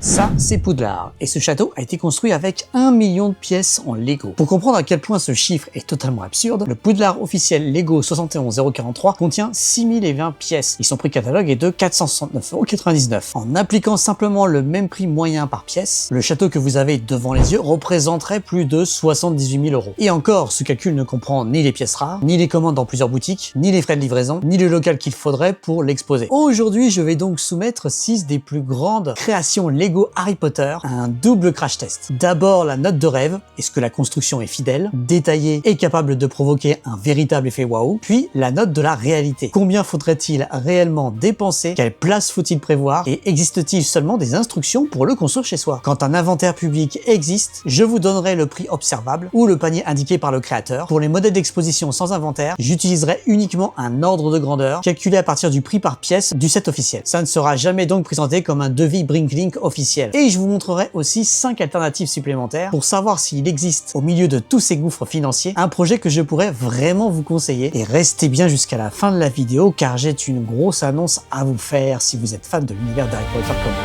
Ça, c'est Poudlard, et ce château a été construit avec 1 million de pièces en Lego. Pour comprendre à quel point ce chiffre est totalement absurde, le Poudlard officiel Lego 71043 contient 6020 pièces, et son prix catalogue est de 469,99 €. En appliquant simplement le même prix moyen par pièce, le château que vous avez devant les yeux représenterait plus de 78 000 €. Et encore, ce calcul ne comprend ni les pièces rares, ni les commandes dans plusieurs boutiques, ni les frais de livraison, ni le local qu'il faudrait pour l'exposer. Aujourd'hui, je vais donc soumettre 6 des plus grandes créations Lego Harry Potter à un double crash test. D'abord la note de rêve, est-ce que la construction est fidèle, détaillée et capable de provoquer un véritable effet waouh, puis la note de la réalité. Combien faudrait-il réellement dépenser, quelle place faut-il prévoir et existe-t-il seulement des instructions pour le construire chez soi? Quand un inventaire public existe, je vous donnerai le prix observable ou le panier indiqué par le créateur. Pour les modèles d'exposition sans inventaire, j'utiliserai uniquement un ordre de grandeur calculé à partir du prix par pièce du set officiel. Ça ne sera jamais donc présenté comme un devis Brinklink officiel. Et je vous montrerai aussi 5 alternatives supplémentaires pour savoir s'il existe au milieu de tous ces gouffres financiers un projet que je pourrais vraiment vous conseiller. Et restez bien jusqu'à la fin de la vidéo car j'ai une grosse annonce à vous faire si vous êtes fan de l'univers d'Harry Potter comme moi.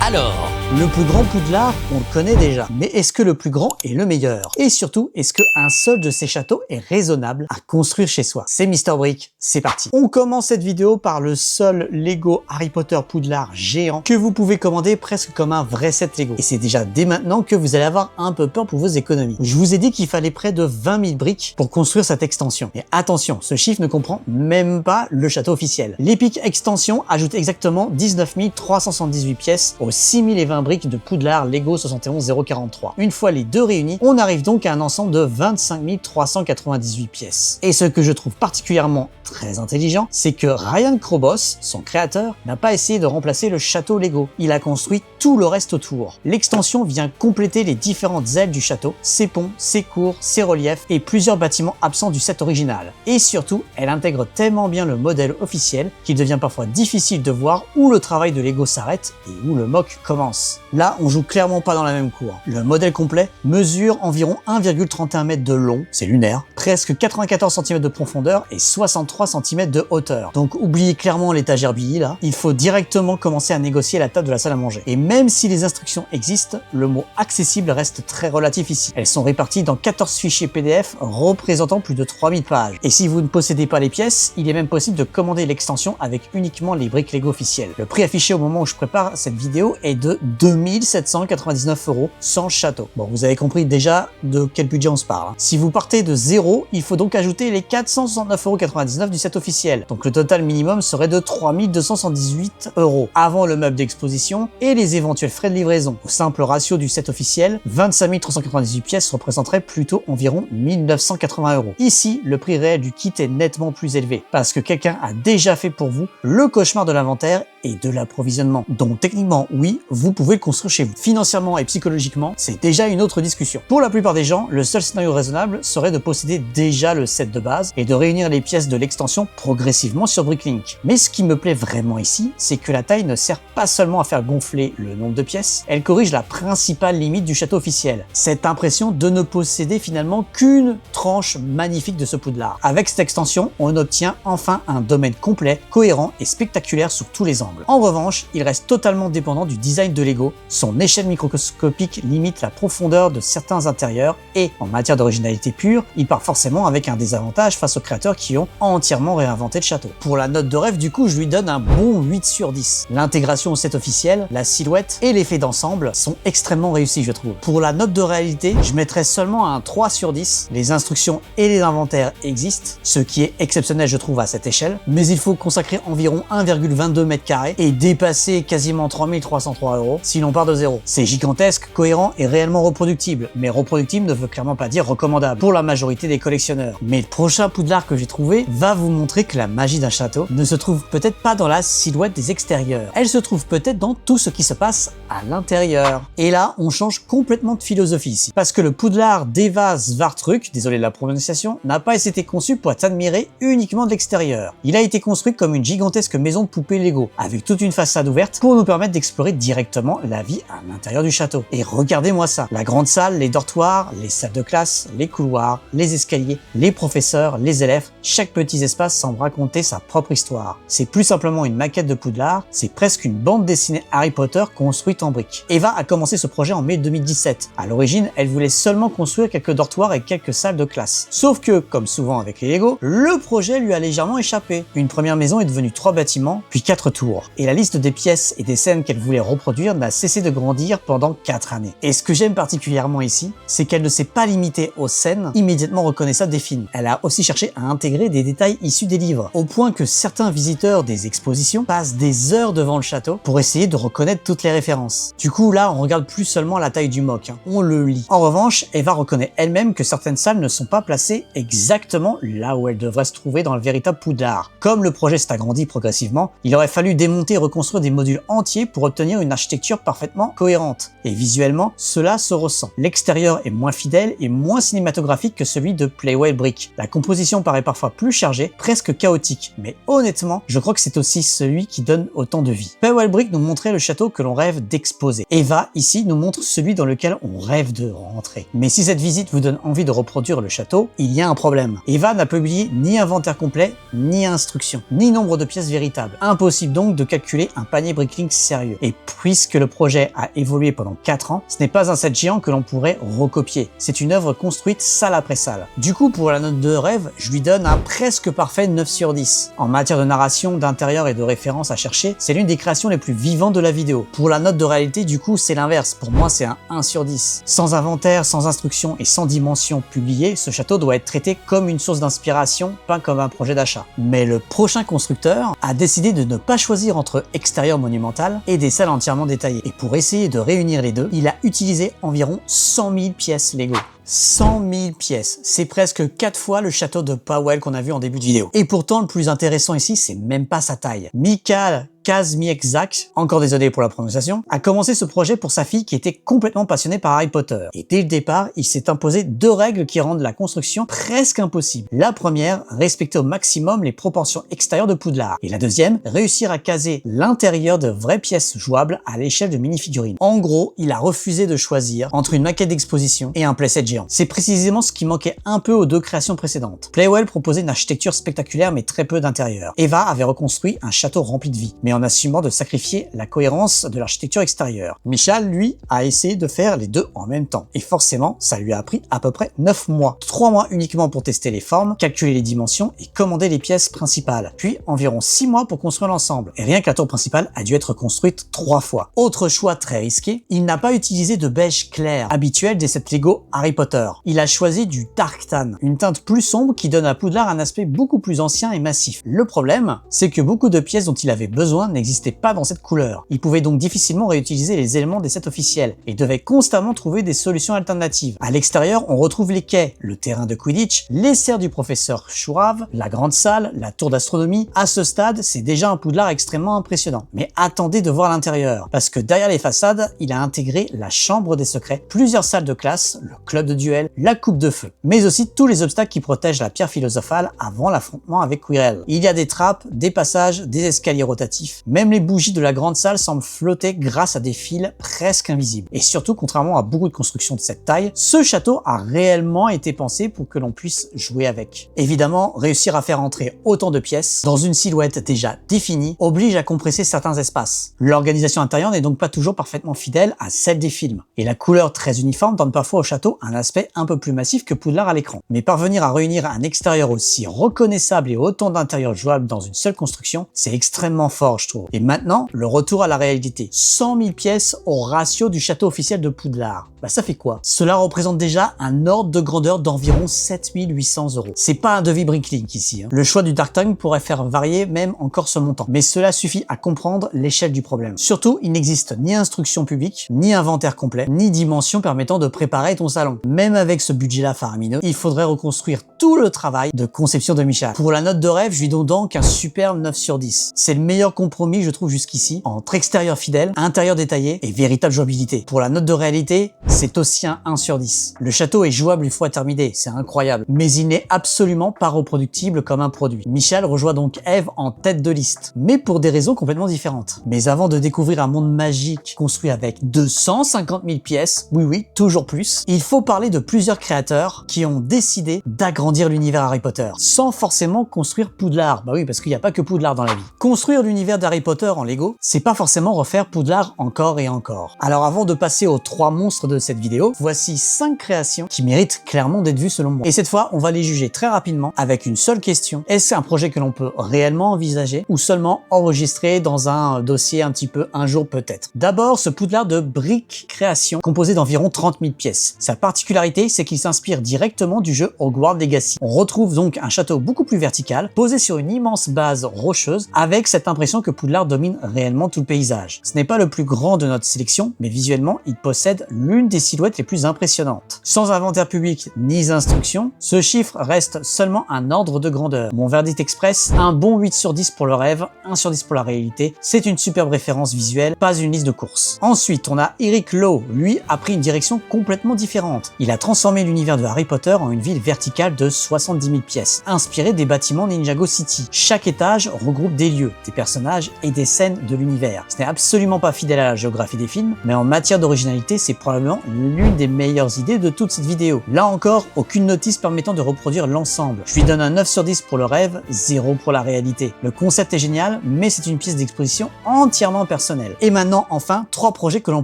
Alors, le plus grand Poudlard, on le connaît déjà, mais est-ce que le plus grand est le meilleur? Et surtout, est-ce qu'un seul de ces châteaux est raisonnable à construire chez soi? C'est Mister Brick, c'est parti. On commence cette vidéo par le seul Lego Harry Potter Poudlard géant que vous pouvez commander presque comme un vrai set Lego. Et c'est déjà dès maintenant que vous allez avoir un peu peur pour vos économies. Je vous ai dit qu'il fallait près de 20 000 briques pour construire cette extension. Et attention, ce chiffre ne comprend même pas le château officiel. L'Epic Extension ajoute exactement 19 378 pièces aux 6020 briques de Poudlard Lego 71043. Une fois les deux réunis, on arrive donc à un ensemble de 25 398 pièces. Et ce que je trouve particulièrement très intelligent, c'est que Ryan Krobos, son créateur, n'a pas essayé de remplacer le château Lego. Il a construit tout le reste autour. L'extension vient compléter les différentes ailes du château, ses ponts, ses cours, ses reliefs et plusieurs bâtiments absents du set original. Et surtout, elle intègre tellement bien le modèle officiel qu'il devient parfois difficile de voir où le travail de Lego s'arrête et où le mock commence. Là, on joue clairement pas dans la même cour. Le modèle complet mesure environ 1,31 m de long, c'est lunaire, presque 94 cm de profondeur et 63 cm de hauteur. Donc oubliez clairement l'étagère Billy là, il faut directement commencer à négocier la table de la salle à manger. Et même si les instructions existent, le mot accessible reste très relatif ici. Elles sont réparties dans 14 fichiers PDF représentant plus de 3000 pages. Et si vous ne possédez pas les pièces, il est même possible de commander l'extension avec uniquement les briques Lego officielles. Le prix affiché au moment où je prépare cette vidéo est de 2799 € sans château. Bon, vous avez compris déjà de quel budget on se parle. Si vous partez de zéro, il faut donc ajouter les 469,99 € du set officiel. Donc le total minimum serait de 3278 € avant le meuble d'exposition et les éventuels frais de livraison. Au simple ratio du set officiel, 25 398 pièces représenteraient plutôt environ 1980 €. Ici, le prix réel du kit est nettement plus élevé parce que quelqu'un a déjà fait pour vous le cauchemar de l'inventaire et de l'approvisionnement. Donc techniquement, oui, vous pouvez le construire chez vous. Financièrement et psychologiquement, c'est déjà une autre discussion. Pour la plupart des gens, le seul scénario raisonnable serait de posséder déjà le set de base et de réunir les pièces de l'extension progressivement sur Bricklink. Mais ce qui me plaît vraiment ici, c'est que la taille ne sert pas seulement à faire gonfler le nombre de pièces, elle corrige la principale limite du château officiel. Cette impression de ne posséder finalement qu'une tranche magnifique de ce Poudlard. Avec cette extension, on obtient enfin un domaine complet, cohérent et spectaculaire sur tous les angles. En revanche, il reste totalement dépendant du design de Lego, son échelle microscopique limite la profondeur de certains intérieurs et, en matière d'originalité pure, il part forcément avec un désavantage face aux créateurs qui ont entièrement réinventé le château. Pour la note de rêve, du coup, je lui donne un bon 8 sur 10. L'intégration au set officiel, la silhouette et l'effet d'ensemble sont extrêmement réussis, je trouve. Pour la note de réalité, je mettrais seulement un 3 sur 10. Les instructions et les inventaires existent, ce qui est exceptionnel, je trouve, à cette échelle, mais il faut consacrer environ 1,22 m² et dépasser quasiment 3303 € si l'on part de zéro. C'est gigantesque, cohérent et réellement reproductible, mais reproductible ne veut clairement pas dire recommandable pour la majorité des collectionneurs. Mais le prochain Poudlard que j'ai trouvé va vous montrer que la magie d'un château ne se trouve peut-être pas dans la silhouette des extérieurs, elle se trouve peut-être dans tout ce qui se passe à l'intérieur. Et là, on change complètement de philosophie ici, parce que le Poudlard d'Eva Svartruk, désolé de la prononciation, n'a pas été conçu pour être admiré uniquement de l'extérieur. Il a été construit comme une gigantesque maison de poupées Lego, avec toute une façade ouverte pour nous permettre d'explorer directement simplement la vie à l'intérieur du château. Et regardez-moi ça, la grande salle, les dortoirs, les salles de classe, les couloirs, les escaliers, les professeurs, les élèves, chaque petit espace semble raconter sa propre histoire. C'est plus simplement une maquette de Poudlard, c'est presque une bande dessinée Harry Potter construite en briques. Eva a commencé ce projet en mai 2017. À l'origine, elle voulait seulement construire quelques dortoirs et quelques salles de classe. Sauf que, comme souvent avec les Lego, le projet lui a légèrement échappé. Une première maison est devenue 3 bâtiments, puis 4 tours. Et la liste des pièces et des scènes qu'elle voulait reproduire n'a cessé de grandir pendant 4 années. Et ce que j'aime particulièrement ici, c'est qu'elle ne s'est pas limitée aux scènes immédiatement reconnaissables des films. Elle a aussi cherché à intégrer des détails issus des livres, au point que certains visiteurs des expositions passent des heures devant le château pour essayer de reconnaître toutes les références. Du coup, là, on regarde plus seulement la taille du mock, on le lit. En revanche, Eva reconnaît elle-même que certaines salles ne sont pas placées exactement là où elles devraient se trouver dans le véritable Poudlard. Comme le projet s'est agrandi progressivement, il aurait fallu démonter et reconstruire des modules entiers pour obtenir une architecture parfaitement cohérente. Et visuellement, cela se ressent. L'extérieur est moins fidèle et moins cinématographique que celui de Playwell Brick. La composition paraît parfois plus chargée, presque chaotique, mais honnêtement, je crois que c'est aussi celui qui donne autant de vie. Playwell Brick nous montrait le château que l'on rêve d'exposer. Eva, ici, nous montre celui dans lequel on rêve de rentrer. Mais si cette visite vous donne envie de reproduire le château, il y a un problème. Eva n'a publié ni inventaire complet, ni instruction, ni nombre de pièces véritables. Impossible donc de calculer un panier Bricklink sérieux. Et puisque le projet a évolué pendant 4 ans, ce n'est pas un set géant que l'on pourrait recopier. C'est une œuvre construite salle après salle. Du coup, pour la note de rêve, je lui donne un presque parfait 9 sur 10. En matière de narration, d'intérieur et de références à chercher, c'est l'une des créations les plus vivantes de la vidéo. Pour la note de réalité, du coup, c'est l'inverse. Pour moi, c'est un 1 sur 10. Sans inventaire, sans instruction et sans dimension publiée, ce château doit être traité comme une source d'inspiration, pas comme un projet d'achat. Mais le prochain constructeur a décidé de ne pas choisir entre extérieur monumental et des salles entièrement détaillées. Et pour essayer de réunir les deux, il a utilisé environ 100 000 pièces Lego. 100 000 pièces, c'est presque 4 fois le château de Powell qu'on a vu en début de vidéo. Et pourtant, le plus intéressant ici, c'est même pas sa taille. Michael Kazmieczak, encore désolé pour la prononciation, a commencé ce projet pour sa fille qui était complètement passionnée par Harry Potter. Et dès le départ, il s'est imposé 2 règles qui rendent la construction presque impossible. La première, respecter au maximum les proportions extérieures de Poudlard. Et la deuxième, réussir à caser l'intérieur de vraies pièces jouables à l'échelle de mini-figurines. En gros, il a refusé de choisir entre une maquette d'exposition et un playset géant. C'est précisément ce qui manquait un peu aux 2 créations précédentes. Playwell proposait une architecture spectaculaire mais très peu d'intérieur. Eva avait reconstruit un château rempli de vie, mais en assumant de sacrifier la cohérence de l'architecture extérieure. Michal, lui, a essayé de faire les deux en même temps. Et forcément, ça lui a pris à peu près 9 mois. 3 mois uniquement pour tester les formes, calculer les dimensions et commander les pièces principales. Puis environ 6 mois pour construire l'ensemble. Et rien que la tour principale a dû être construite 3 fois. Autre choix très risqué, il n'a pas utilisé de beige clair, habituel des sets Lego Harry Potter. Il a choisi du Dark Tan, une teinte plus sombre qui donne à Poudlard un aspect beaucoup plus ancien et massif. Le problème, c'est que beaucoup de pièces dont il avait besoin n'existaient pas dans cette couleur. Il pouvait donc difficilement réutiliser les éléments des sets officiels et devait constamment trouver des solutions alternatives. À l'extérieur, on retrouve les quais, le terrain de Quidditch, les serres du professeur Chourave, la grande salle, la tour d'astronomie. À ce stade, c'est déjà un Poudlard extrêmement impressionnant. Mais attendez de voir l'intérieur, parce que derrière les façades, il a intégré la chambre des secrets, plusieurs salles de classe, le club de duel, la coupe de feu, mais aussi tous les obstacles qui protègent la pierre philosophale avant l'affrontement avec Quirrell. Il y a des trappes, des passages, des escaliers rotatifs, même les bougies de la grande salle semblent flotter grâce à des fils presque invisibles. Et surtout, contrairement à beaucoup de constructions de cette taille, ce château a réellement été pensé pour que l'on puisse jouer avec. Évidemment, réussir à faire entrer autant de pièces dans une silhouette déjà définie oblige à compresser certains espaces. L'organisation intérieure n'est donc pas toujours parfaitement fidèle à celle des films. Et la couleur très uniforme donne parfois au château un aspect un peu plus massif que Poudlard à l'écran. Mais parvenir à réunir un extérieur aussi reconnaissable et autant d'intérieurs jouables dans une seule construction, c'est extrêmement fort, je trouve. Et maintenant, le retour à la réalité. 100 000 pièces au ratio du château officiel de Poudlard. Bah ça fait quoi? Cela représente déjà un ordre de grandeur d'environ 7 800 €. C'est pas un devis Bricklink ici. Le choix du Dark Time pourrait faire varier même encore ce montant. Mais cela suffit à comprendre l'échelle du problème. Surtout, il n'existe ni instruction publique, ni inventaire complet, ni dimension permettant de préparer ton salon. Même avec ce budget-là faramineux, il faudrait reconstruire tout le travail de conception de Michal. Pour la note de rêve, je lui donne donc un super 9 sur 10. C'est le meilleur compromis, je trouve, jusqu'ici, entre extérieur fidèle, intérieur détaillé et véritable jouabilité. Pour la note de réalité, c'est aussi un 1 sur 10. Le château est jouable une fois terminé, c'est incroyable, mais il n'est absolument pas reproductible comme un produit. Michal rejoint donc Eve en tête de liste, mais pour des raisons complètement différentes. Mais avant de découvrir un monde magique construit avec 250 000 pièces, oui, toujours plus, il faut parler de plusieurs créateurs qui ont décidé d'agrandir l'univers Harry Potter, sans forcément construire Poudlard. Bah oui, parce qu'il n'y a pas que Poudlard dans la vie. Construire l'univers d'Harry Potter en Lego, c'est pas forcément refaire Poudlard encore et encore. Alors avant de passer aux 3 monstres de cette vidéo, voici 5 créations qui méritent clairement d'être vues selon moi. Et cette fois, on va les juger très rapidement avec une seule question. Est-ce un projet que l'on peut réellement envisager ou seulement enregistrer dans un dossier un petit peu un jour peut-être? D'abord, ce Poudlard de Brick Création, composé d'environ 30 000 pièces. Sa particularité, c'est qu'il s'inspire directement du jeu Hogwarts Legacy. On retrouve donc un château beaucoup plus vertical, posé sur une immense base rocheuse, avec cette impression que Poudlard domine réellement tout le paysage. Ce n'est pas le plus grand de notre sélection, mais visuellement, il possède l'une des silhouettes les plus impressionnantes. Sans inventaire public ni instruction, ce chiffre reste seulement un ordre de grandeur. Mon verdict express, un bon 8 sur 10 pour le rêve, 1 sur 10 pour la réalité. C'est une superbe référence visuelle, pas une liste de courses. Ensuite, on a Eric Lowe. Lui a pris une direction complètement différente. Il a transformé l'univers de Harry Potter en une ville verticale de 70 000 pièces, inspirée des bâtiments Ninjago City. Chaque étage regroupe des lieux, des personnages et des scènes de l'univers. Ce n'est absolument pas fidèle à la géographie des films, mais en matière d'originalité, c'est probablement l'une des meilleures idées de toute cette vidéo. Là encore, aucune notice permettant de reproduire l'ensemble. Je lui donne un 9 sur 10 pour le rêve, 0 pour la réalité. Le concept est génial, mais c'est une pièce d'exposition entièrement personnelle. Et maintenant, enfin, 3 projets que l'on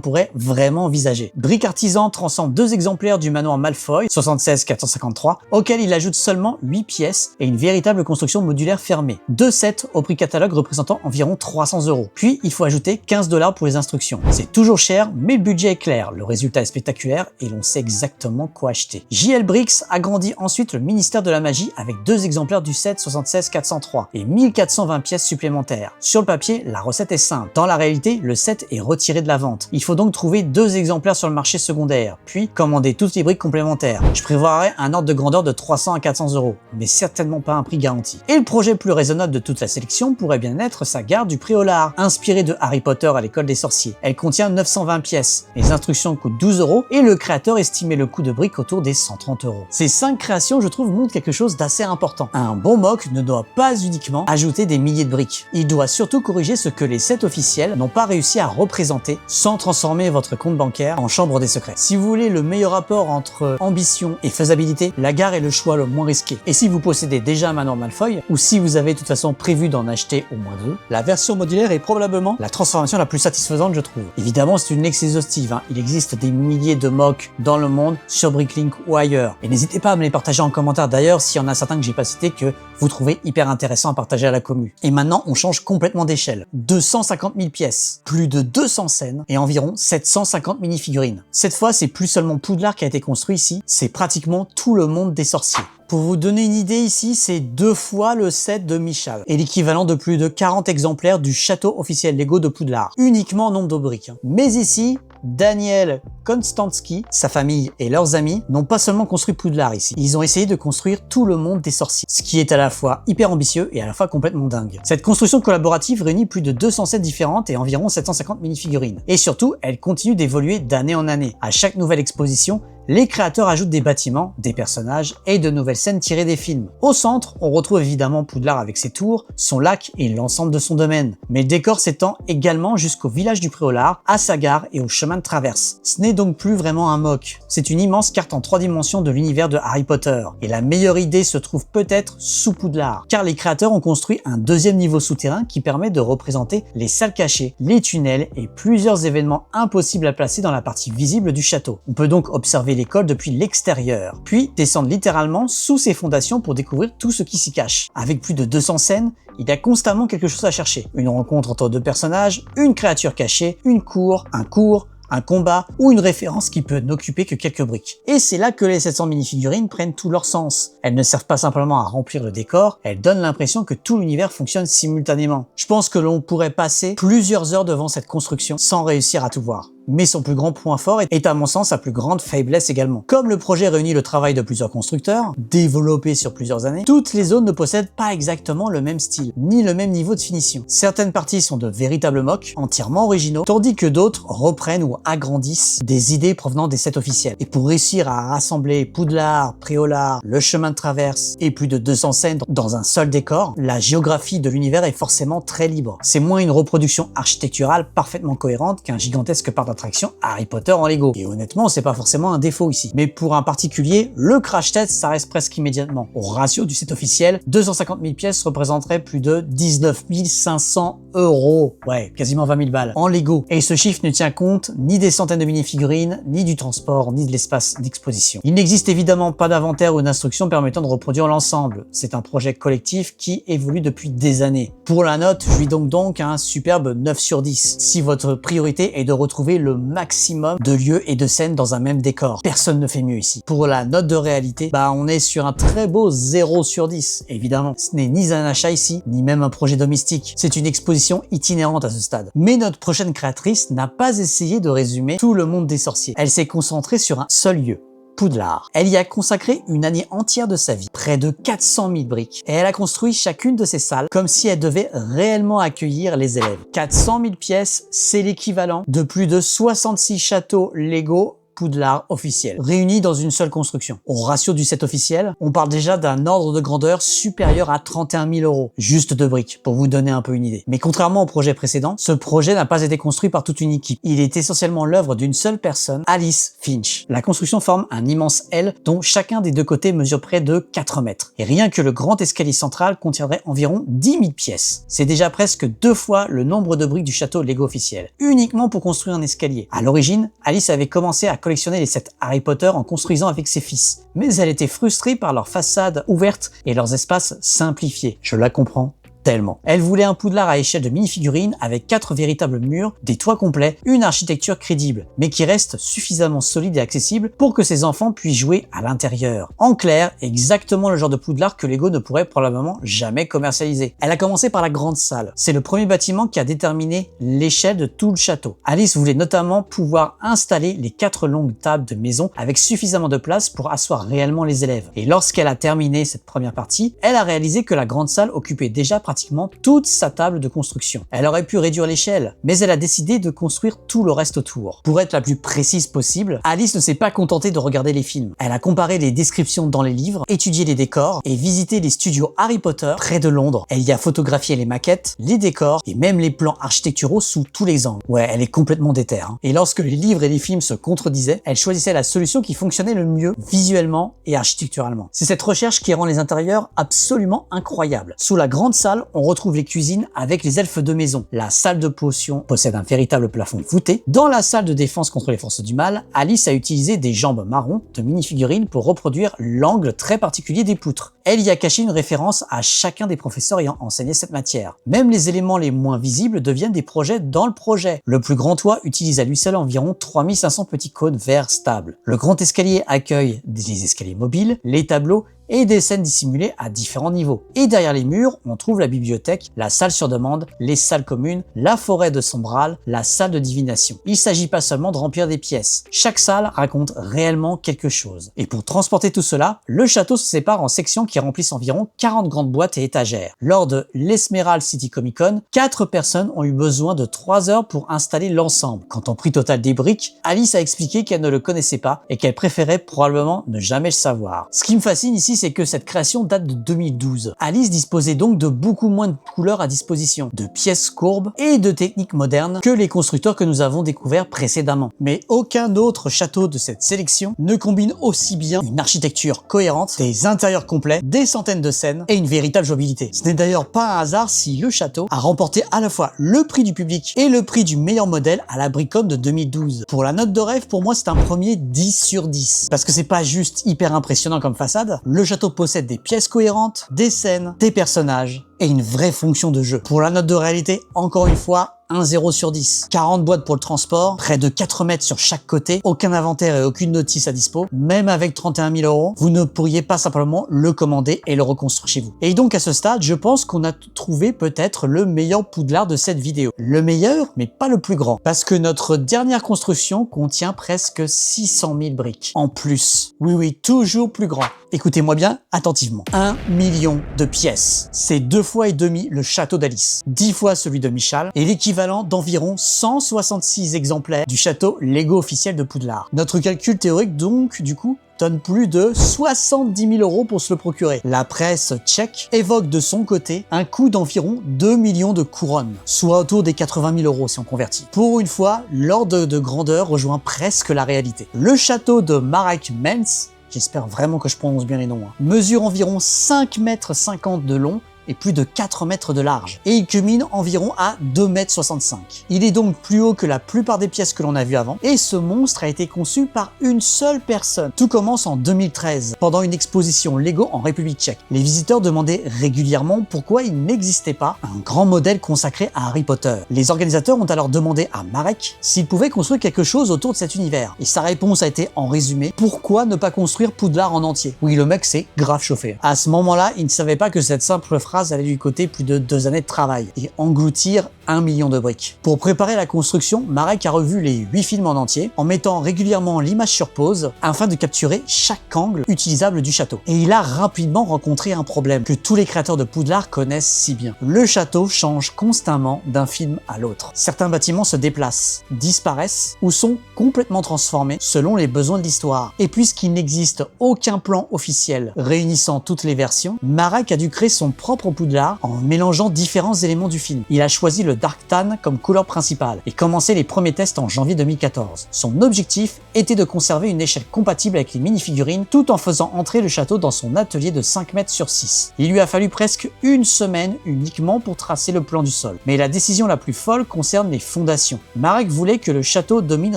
pourrait vraiment envisager. Brick Artisan transcende 2 exemplaires du manoir Malfoy, 76-453, auquel il ajoute seulement 8 pièces et une véritable construction modulaire fermée. 2 sets au prix catalogue représentant environ 300 €. Puis, il faut ajouter 15 $ pour les instructions. C'est toujours cher, mais le budget est clair, le résultat est spectaculaire et l'on sait exactement quoi acheter. JL Bricks agrandit ensuite le ministère de la magie avec 2 exemplaires du set 76-403 et 1420 pièces supplémentaires. Sur le papier, la recette est simple. Dans la réalité, le set est retiré de la vente. Il faut donc trouver 2 exemplaires sur le marché secondaire, puis commander toutes les briques complémentaires. Je prévoirais un ordre de grandeur de 300 à 400 €, mais certainement pas un prix garanti. Et le projet le plus raisonnable de toute la sélection pourrait bien être sa garde du Préolard, inspirée de Harry Potter à l'école des sorciers. Elle contient 920 pièces, les instructions coûtent 12 € et le créateur estimait le coût de briques autour des 130 €. Ces 5 créations, je trouve, montrent quelque chose d'assez important. Un bon mock ne doit pas uniquement ajouter des milliers de briques. Il doit surtout corriger ce que les sets officiels n'ont pas réussi à représenter sans transformer votre compte bancaire en chambre des secrets. Si vous voulez le meilleur rapport entre ambition et faisabilité, la gare est le choix le moins risqué. Et si vous possédez déjà un manoir Malfoy, ou si vous avez de toute façon prévu d'en acheter au moins 2, la version modulaire est probablement la transformation la plus satisfaisante, je trouve. Évidemment, c'est une liste exhaustive, Il existe des milliers de mocks dans le monde, sur Bricklink ou ailleurs. Et n'hésitez pas à me les partager en commentaire d'ailleurs s'il y en a certains que j'ai pas cités que vous trouvez hyper intéressants à partager à la commu. Et maintenant, on change complètement d'échelle. 250 000 pièces, plus de 200 scènes et environ 750 mini-figurines. Cette fois, c'est plus seulement Poudlard qui a été construit ici, c'est pratiquement tout le monde des sorciers. Pour vous donner une idée ici, c'est 2 fois le set de Michal et l'équivalent de plus de 40 exemplaires du château officiel Lego de Poudlard, uniquement en nombre de briques. Mais ici, Daniel Konstantsky, sa famille et leurs amis n'ont pas seulement construit Poudlard ici, ils ont essayé de construire tout le monde des sorciers, ce qui est à la fois hyper ambitieux et à la fois complètement dingue. Cette construction collaborative réunit plus de 200 sets différentes et environ 750 mini-figurines. Et surtout, elle continue d'évoluer d'année en année. À chaque nouvelle exposition, les créateurs ajoutent des bâtiments, des personnages et de nouvelles scènes tirées des films. Au centre, on retrouve évidemment Poudlard avec ses tours, son lac et l'ensemble de son domaine. Mais le décor s'étend également jusqu'au village du Préolard, à sa gare et au chemin de traverse. Ce n'est donc plus vraiment un mock, c'est une immense carte en 3 dimensions de l'univers de Harry Potter. Et la meilleure idée se trouve peut-être sous Poudlard, car les créateurs ont construit un 2e niveau souterrain qui permet de représenter les salles cachées, les tunnels et plusieurs événements impossibles à placer dans la partie visible du château. On peut donc observer l'école depuis l'extérieur, puis descendre littéralement sous ses fondations pour découvrir tout ce qui s'y cache. Avec plus de 200 scènes, il y a constamment quelque chose à chercher. Une rencontre entre 2 personnages, une créature cachée, une cour, un combat ou une référence qui peut n'occuper que quelques briques. Et c'est là que les 700 mini-figurines prennent tout leur sens. Elles ne servent pas simplement à remplir le décor, elles donnent l'impression que tout l'univers fonctionne simultanément. Je pense que l'on pourrait passer plusieurs heures devant cette construction sans réussir à tout voir. Mais son plus grand point fort est à mon sens sa plus grande faiblesse également. Comme le projet réunit le travail de plusieurs constructeurs, développé sur plusieurs années, toutes les zones ne possèdent pas exactement le même style, ni le même niveau de finition. Certaines parties sont de véritables mocks, entièrement originaux, tandis que d'autres reprennent ou agrandissent des idées provenant des sets officiels. Et pour réussir à rassembler Poudlard, Préolard, le chemin de traverse et plus de 200 scènes dans un seul décor, la géographie de l'univers est forcément très libre. C'est moins une reproduction architecturale parfaitement cohérente qu'un gigantesque parc d'attractions Harry Potter en Lego. Et honnêtement, c'est pas forcément un défaut ici. Mais pour un particulier, le crash test s'arrête presque immédiatement. Au ratio du set officiel, 250 000 pièces représenteraient plus de 19 500 €. Ouais, quasiment 20 000 balles. En Lego. Et ce chiffre ne tient compte ni des centaines de minifigurines, ni du transport, ni de l'espace d'exposition. Il n'existe évidemment pas d'inventaire ou d'instruction permettant de reproduire l'ensemble. C'est un projet collectif qui évolue depuis des années. Pour la note, je lui donne donc un superbe 9 sur 10. Si votre priorité est de retrouver le maximum de lieux et de scènes dans un même décor. Personne ne fait mieux ici. Pour la note de réalité, on est sur un très beau 0 sur 10. Évidemment, ce n'est ni un achat ici, ni même un projet domestique. C'est une exposition itinérante à ce stade. Mais notre prochaine créatrice n'a pas essayé de résumer tout le monde des sorciers. Elle s'est concentrée sur un seul lieu. Poudlard. Elle y a consacré une année entière de sa vie, près de 400 000 briques, et elle a construit chacune de ces salles comme si elle devait réellement accueillir les élèves. 400 000 pièces, c'est l'équivalent de plus de 66 châteaux Lego Poudlard officiel, réunis dans une seule construction. Au ratio du set officiel, on parle déjà d'un ordre de grandeur supérieur à 31 000 €, juste de briques, pour vous donner un peu une idée. Mais contrairement au projet précédent, ce projet n'a pas été construit par toute une équipe. Il est essentiellement l'œuvre d'une seule personne, Alice Finch. La construction forme un immense L dont chacun des deux côtés mesure près de 4 mètres. Et rien que le grand escalier central contiendrait environ 10 000 pièces. C'est déjà presque 2 fois le nombre de briques du château Lego officiel, uniquement pour construire un escalier. À l'origine, Alice avait commencé à collectionner les sets Harry Potter en construisant avec ses fils. Mais elle était frustrée par leurs façades ouvertes et leurs espaces simplifiés. Je la comprends tellement. Elle voulait un Poudlard à échelle de mini-figurines avec 4 véritables murs, des toits complets, une architecture crédible, mais qui reste suffisamment solide et accessible pour que ses enfants puissent jouer à l'intérieur. En clair, exactement le genre de Poudlard que Lego ne pourrait probablement jamais commercialiser. Elle a commencé par la grande salle. C'est le premier bâtiment qui a déterminé l'échelle de tout le château. Alice voulait notamment pouvoir installer les 4 longues tables de maison avec suffisamment de place pour asseoir réellement les élèves. Et lorsqu'elle a terminé cette première partie, elle a réalisé que la grande salle occupait déjà pratiquement toute sa table de construction. Elle aurait pu réduire l'échelle, mais elle a décidé de construire tout le reste autour. Pour être la plus précise possible, Alice ne s'est pas contentée de regarder les films. Elle a comparé les descriptions dans les livres, étudié les décors et visité les studios Harry Potter près de Londres. Elle y a photographié les maquettes, les décors et même les plans architecturaux sous tous les angles. Ouais, elle est complètement déter. Et lorsque les livres et les films se contredisaient, elle choisissait la solution qui fonctionnait le mieux visuellement et architecturalement. C'est cette recherche qui rend les intérieurs absolument incroyables. Sous la grande salle, on retrouve les cuisines avec les elfes de maison. La salle de potions possède un véritable plafond voûté. Dans la salle de défense contre les forces du mal, Alice a utilisé des jambes marron de mini-figurines pour reproduire l'angle très particulier des poutres. Elle y a caché une référence à chacun des professeurs ayant enseigné cette matière. Même les éléments les moins visibles deviennent des projets dans le projet. Le plus grand toit utilise à lui seul environ 3500 petits cônes verts stables. Le grand escalier accueille des escaliers mobiles, les tableaux et des scènes dissimulées à différents niveaux. Et derrière les murs, on trouve la bibliothèque, la salle sur demande, les salles communes, la forêt de Sombral, la salle de divination. Il s'agit pas seulement de remplir des pièces. Chaque salle raconte réellement quelque chose. Et pour transporter tout cela, le château se sépare en sections qui remplissent environ 40 grandes boîtes et étagères. Lors de l'Esmeralda City Comic Con, 4 personnes ont eu besoin de 3 heures pour installer l'ensemble. Quant au prix total des briques, Alice a expliqué qu'elle ne le connaissait pas et qu'elle préférait probablement ne jamais le savoir. Ce qui me fascine ici, c'est que cette création date de 2012. Alice disposait donc de beaucoup moins de couleurs à disposition, de pièces courbes et de techniques modernes que les constructeurs que nous avons découverts précédemment. Mais aucun autre château de cette sélection ne combine aussi bien une architecture cohérente, des intérieurs complets, des centaines de scènes et une véritable jouabilité. Ce n'est d'ailleurs pas un hasard si le château a remporté à la fois le prix du public et le prix du meilleur modèle à la Bricon de 2012. Pour la note de rêve, pour moi c'est un premier 10 sur 10. Parce que c'est pas juste hyper impressionnant comme façade, le château possède des pièces cohérentes, des scènes, des personnages et une vraie fonction de jeu. Pour la note de réalité, encore une fois, un 0 sur 10. 40 boîtes pour le transport, près de 4 mètres sur chaque côté, aucun inventaire et aucune notice à dispo. Même avec 31 000 €, vous ne pourriez pas simplement le commander et le reconstruire chez vous. Et donc à ce stade, je pense qu'on a trouvé peut-être le meilleur Poudlard de cette vidéo. Le meilleur, mais pas le plus grand. Parce que notre dernière construction contient presque 600 000 briques. En plus. Oui, toujours plus grand. Écoutez-moi bien attentivement. 1 million de pièces. C'est 2 fois et demi le château d'Alice. 10 fois celui de Michal et l'équivalent d'environ 166 exemplaires du château Lego officiel de Poudlard. Notre calcul théorique donc, du coup, donne plus de 70 000 € pour se le procurer. La presse tchèque évoque de son côté un coût d'environ 2 millions de couronnes, soit autour des 80 000 € si on convertit. Pour une fois, l'ordre de grandeur rejoint presque la réalité. Le château de Marek Menz, j'espère vraiment que je prononce bien les noms, mesure environ 5,50 m de long et plus de 4 mètres de large. Et il culmine environ à 2,65 m. Il est donc plus haut que la plupart des pièces que l'on a vues avant, et ce monstre a été conçu par une seule personne. Tout commence en 2013, pendant une exposition Lego en République tchèque. Les visiteurs demandaient régulièrement pourquoi il n'existait pas un grand modèle consacré à Harry Potter. Les organisateurs ont alors demandé à Marek s'il pouvait construire quelque chose autour de cet univers. Et sa réponse a été en résumé: pourquoi ne pas construire Poudlard en entier? Oui, le mec s'est grave chauffé. À ce moment-là, il ne savait pas que cette simple phrase allait lui coûter plus de 2 années de travail et engloutir 1 million de briques. Pour préparer la construction, Marek a revu les 8 films en entier en mettant régulièrement l'image sur pause afin de capturer chaque angle utilisable du château. Et il a rapidement rencontré un problème que tous les créateurs de Poudlard connaissent si bien. Le château change constamment d'un film à l'autre. Certains bâtiments se déplacent, disparaissent ou sont complètement transformés selon les besoins de l'histoire. Et puisqu'il n'existe aucun plan officiel réunissant toutes les versions, Marek a dû créer son propre Poudlard en mélangeant différents éléments du film. Il a choisi le Dark Tan comme couleur principale et commencé les premiers tests en janvier 2014. Son objectif était de conserver une échelle compatible avec les mini-figurines tout en faisant entrer le château dans son atelier de 5 mètres sur 6. Il lui a fallu presque une semaine uniquement pour tracer le plan du sol. Mais la décision la plus folle concerne les fondations. Marek voulait que le château domine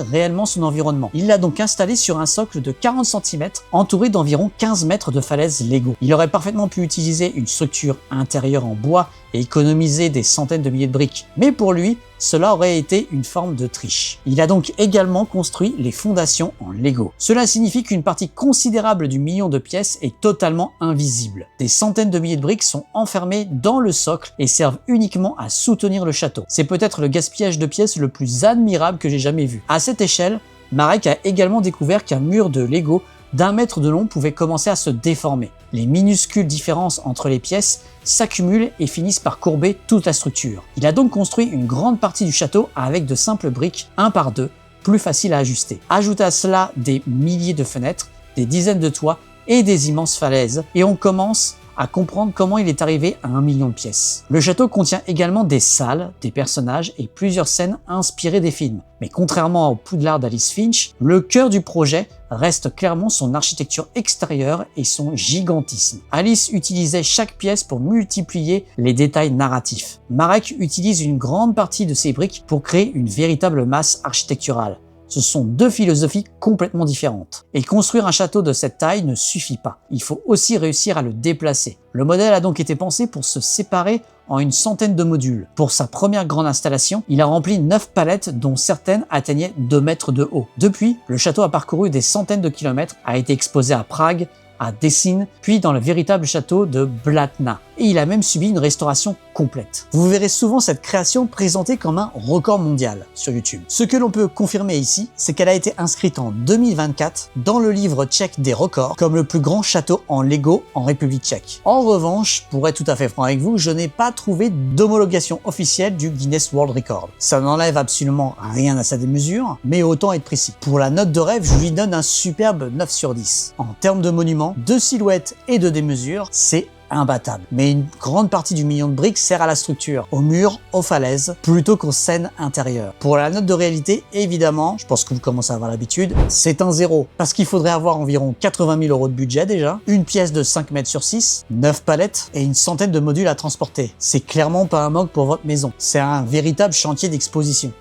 réellement son environnement. Il l'a donc installé sur un socle de 40 cm entouré d'environ 15 mètres de falaises Lego. Il aurait parfaitement pu utiliser une structure intérieure en bois et économiser des centaines de milliers de briques. Mais pour lui, cela aurait été une forme de triche. Il a donc également construit les fondations en Lego. Cela signifie qu'une partie considérable du million de pièces est totalement invisible. Des centaines de milliers de briques sont enfermées dans le socle et servent uniquement à soutenir le château. C'est peut-être le gaspillage de pièces le plus admirable que j'ai jamais vu. À cette échelle, Marek a également découvert qu'un mur de Lego d'1 mètre de long pouvait commencer à se déformer. Les minuscules différences entre les pièces s'accumulent et finissent par courber toute la structure. Il a donc construit une grande partie du château avec de simples briques 1 par 2, plus faciles à ajuster. Ajoute à cela des milliers de fenêtres, des dizaines de toits et des immenses falaises, et on commence à comprendre comment il est arrivé à 1 million de pièces. Le château contient également des salles, des personnages et plusieurs scènes inspirées des films. Mais contrairement au Poudlard d'Alice Finch, le cœur du projet reste clairement son architecture extérieure et son gigantisme. Alice utilisait chaque pièce pour multiplier les détails narratifs. Marek utilise une grande partie de ses briques pour créer une véritable masse architecturale. Ce sont deux philosophies complètement différentes. Et construire un château de cette taille ne suffit pas. Il faut aussi réussir à le déplacer. Le modèle a donc été pensé pour se séparer en une centaine de modules. Pour sa première grande installation, il a rempli 9 palettes dont certaines atteignaient 2 mètres de haut. Depuis, le château a parcouru des centaines de kilomètres, a été exposé à Prague, à Dessine, puis dans le véritable château de Blatna. Et il a même subi une restauration complète. Vous verrez souvent cette création présentée comme un record mondial sur YouTube. Ce que l'on peut confirmer ici, c'est qu'elle a été inscrite en 2024 dans le livre tchèque des records comme le plus grand château en Lego en République tchèque. En revanche, pour être tout à fait franc avec vous, je n'ai pas trouvé d'homologation officielle du Guinness World Record. Ça n'enlève absolument rien à sa démesure, mais autant être précis. Pour la note de rêve, je lui donne un superbe 9 sur 10. En termes de monuments, de silhouettes et de démesure, c'est imbattable. Mais une grande partie du million de briques sert à la structure, aux murs, aux falaises, plutôt qu'aux scènes intérieures. Pour la note de réalité, évidemment, je pense que vous commencez à avoir l'habitude, c'est un 0. Parce qu'il faudrait avoir environ 80 000 € de budget déjà, une pièce de 5 mètres sur 6, 9 palettes et une centaine de modules à transporter. C'est clairement pas un manque pour votre maison. C'est un véritable chantier d'exposition.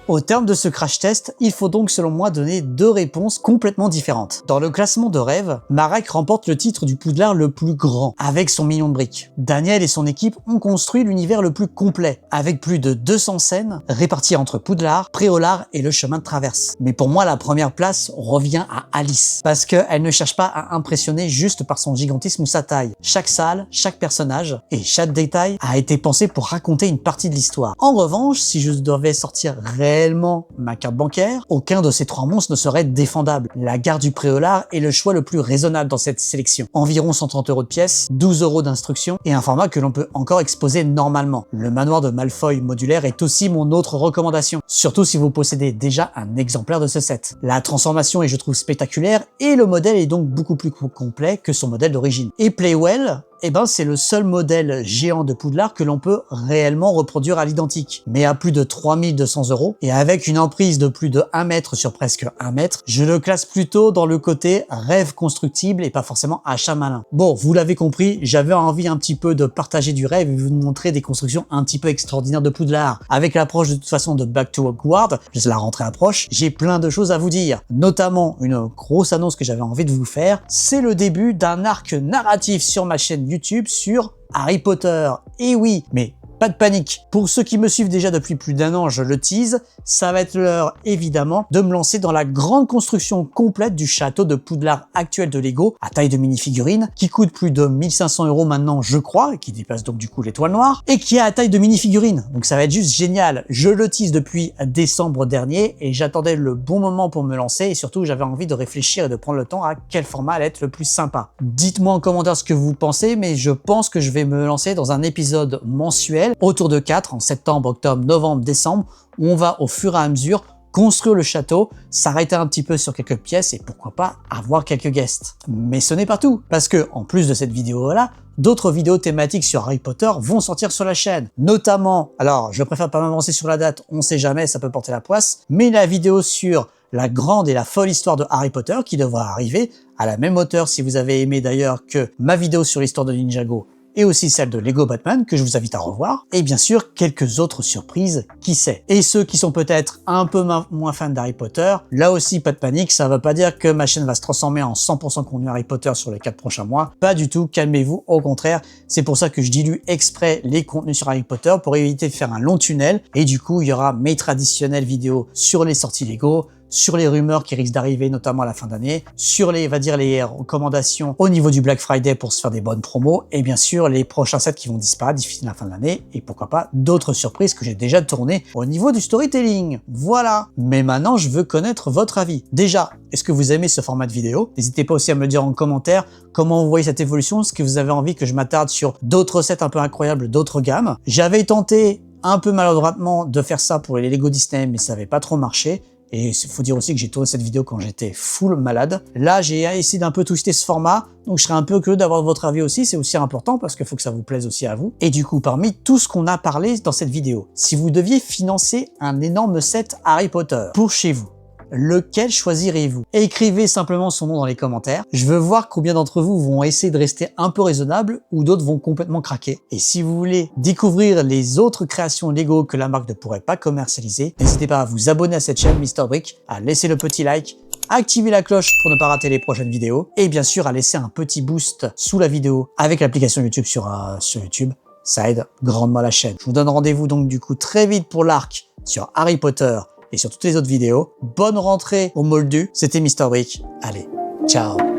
Au terme de ce crash test, il faut donc selon moi donner deux réponses complètement différentes. Dans le classement de rêve, Marek remporte le titre du Poudlard le plus grand, avec son million de briques. Daniel et son équipe ont construit l'univers le plus complet, avec plus de 200 scènes réparties entre Poudlard, Préolard et le chemin de traverse. Mais pour moi, la première place revient à Alice, parce qu'elle ne cherche pas à impressionner juste par son gigantisme ou sa taille. Chaque salle, chaque personnage et chaque détail a été pensé pour raconter une partie de l'histoire. En revanche, si je devais sortir réellement ma carte bancaire, aucun de ces trois monstres ne serait défendable. La gare du Préolard est le choix le plus raisonnable dans cette sélection. Environ 130 € de pièce, 12 € d'instruction et un format que l'on peut encore exposer normalement. Le manoir de Malfoy modulaire est aussi mon autre recommandation, surtout si vous possédez déjà un exemplaire de ce set. La transformation est, je trouve, spectaculaire et le modèle est donc beaucoup plus complet que son modèle d'origine. Et Playwell, eh ben c'est le seul modèle géant de Poudlard que l'on peut réellement reproduire à l'identique. Mais à plus de 3200 € et avec une emprise de plus de 1 mètre sur presque 1 mètre, je le classe plutôt dans le côté rêve constructible et pas forcément achat malin. Bon, vous l'avez compris, j'avais envie un petit peu de partager du rêve et vous montrer des constructions un petit peu extraordinaires de Poudlard. Avec l'approche de toute façon de Back to Hogwarts, la rentrée approche, j'ai plein de choses à vous dire. Notamment, une grosse annonce que j'avais envie de vous faire, c'est le début d'un arc narratif sur ma chaîne YouTube sur Harry Potter. Et oui, mais pas de panique. Pour ceux qui me suivent déjà depuis plus d'1 an, je le tease, ça va être l'heure évidemment de me lancer dans la grande construction complète du château de Poudlard actuel de Lego à taille de mini-figurine qui coûte plus de 1500 € maintenant je crois, et qui dépasse donc du coup l'étoile noire, et qui est à taille de mini-figurine. Donc ça va être juste génial. Je le tease depuis décembre dernier et j'attendais le bon moment pour me lancer et surtout j'avais envie de réfléchir et de prendre le temps à quel format allait être le plus sympa. Dites-moi en commentaire ce que vous pensez, mais je pense que je vais me lancer dans un épisode mensuel autour de 4 en septembre, octobre, novembre, décembre, où on va au fur et à mesure construire le château, s'arrêter un petit peu sur quelques pièces et pourquoi pas avoir quelques guests. Mais ce n'est pas tout, parce que en plus de cette vidéo-là, d'autres vidéos thématiques sur Harry Potter vont sortir sur la chaîne. Notamment, alors je préfère pas m'avancer sur la date, on sait jamais, ça peut porter la poisse, mais la vidéo sur la grande et la folle histoire de Harry Potter qui devra arriver à la même hauteur si vous avez aimé d'ailleurs que ma vidéo sur l'histoire de Ninjago et aussi celle de Lego Batman que je vous invite à revoir, et bien sûr quelques autres surprises, qui sait. Et ceux qui sont peut-être un peu moins fans d'Harry Potter, là aussi pas de panique, ça veut pas dire que ma chaîne va se transformer en 100% contenu Harry Potter sur les 4 prochains mois, pas du tout, calmez-vous, au contraire, c'est pour ça que je dilue exprès les contenus sur Harry Potter pour éviter de faire un long tunnel, et du coup il y aura mes traditionnelles vidéos sur les sorties Lego, sur les rumeurs qui risquent d'arriver notamment à la fin d'année, sur les recommandations au niveau du Black Friday pour se faire des bonnes promos, et bien sûr les prochains sets qui vont disparaître d'ici la fin de l'année, et pourquoi pas d'autres surprises que j'ai déjà tournées au niveau du storytelling. Voilà. Mais maintenant je veux connaître votre avis. Déjà, est-ce que vous aimez ce format de vidéo? N'hésitez pas aussi à me le dire en commentaire comment vous voyez cette évolution, est-ce que vous avez envie que je m'attarde sur d'autres sets un peu incroyables, d'autres gammes. J'avais tenté un peu maladroitement de faire ça pour les Lego Disney, mais ça n'avait pas trop marché. Et il faut dire aussi que j'ai tourné cette vidéo quand j'étais full malade. Là, j'ai essayé d'un peu twister ce format, donc je serais un peu curieux d'avoir votre avis aussi, c'est aussi important parce qu'il faut que ça vous plaise aussi à vous. Et du coup, parmi tout ce qu'on a parlé dans cette vidéo, si vous deviez financer un énorme set Harry Potter pour chez vous, lequel choisirez-vous? Écrivez simplement son nom dans les commentaires. Je veux voir combien d'entre vous vont essayer de rester un peu raisonnables ou d'autres vont complètement craquer. Et si vous voulez découvrir les autres créations Lego que la marque ne pourrait pas commercialiser, n'hésitez pas à vous abonner à cette chaîne MrBrick, à laisser le petit like, à activer la cloche pour ne pas rater les prochaines vidéos et bien sûr à laisser un petit boost sous la vidéo avec l'application YouTube sur YouTube. Ça aide grandement la chaîne. Je vous donne rendez-vous donc du coup très vite pour l'arc sur Harry Potter et sur toutes les autres vidéos. Bonne rentrée au Moldu, c'était MrBrick. Allez, ciao.